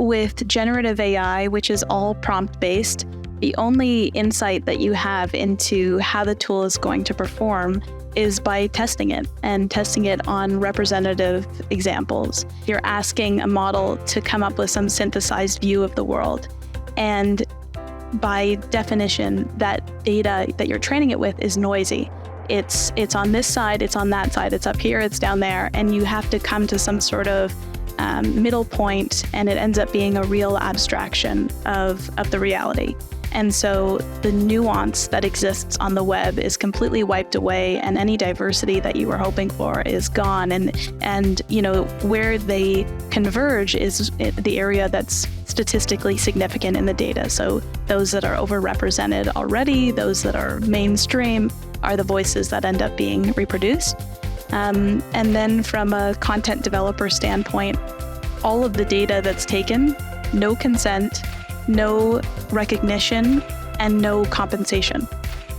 with generative AI, which is all prompt-based, the only insight that you have into how the tool is going to perform is by testing it and testing it on representative examples. You're asking a model to come up with some synthesized view of the world. And by definition, that data that you're training it with is noisy. It's on this side, it's on that side, it's up here, it's down there, and you have to come to some sort of middle point, and it ends up being a real abstraction of the reality. And so the nuance that exists on the web is completely wiped away, and any diversity that you were hoping for is gone. And where they converge is the area that's statistically significant in the data. So those that are overrepresented already, those that are mainstream, are the voices that end up being reproduced. And then from a content developer standpoint, all of the data that's taken, no consent, no recognition, and no compensation.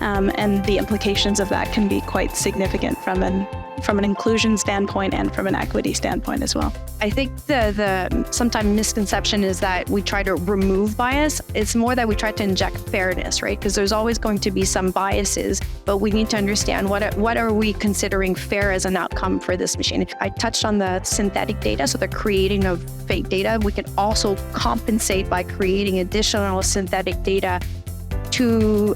And the implications of that can be quite significant from an inclusion standpoint and from an equity standpoint as well. I think the sometimes misconception is that we try to remove bias. It's more that we try to inject fairness, right? Because there's always going to be some biases, but we need to understand what are we considering fair as an outcome for this machine. I touched on the synthetic data, so the creating of fake data. We can also compensate by creating additional synthetic data to,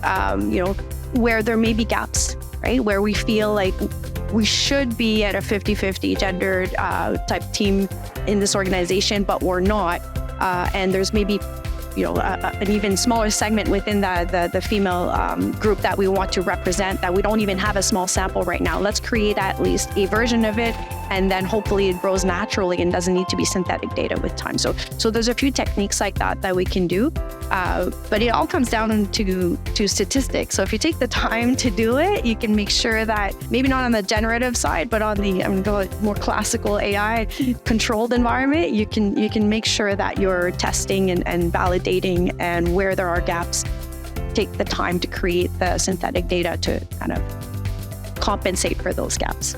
where there may be gaps, right? Where we feel like we should be at a 50-50 gendered type team in this organization, but we're not. And there's maybe an even smaller segment within the female group that we want to represent that we don't even have a small sample right now. Let's create at least a version of it, and then hopefully it grows naturally and doesn't need to be synthetic data with time. So there's a few techniques like that we can do, but it all comes down to statistics. So if you take the time to do it, you can make sure that maybe not on the generative side, but on the more classical AI controlled environment, you can make sure that you're testing and validating, and where there are gaps, take the time to create the synthetic data to kind of compensate for those gaps.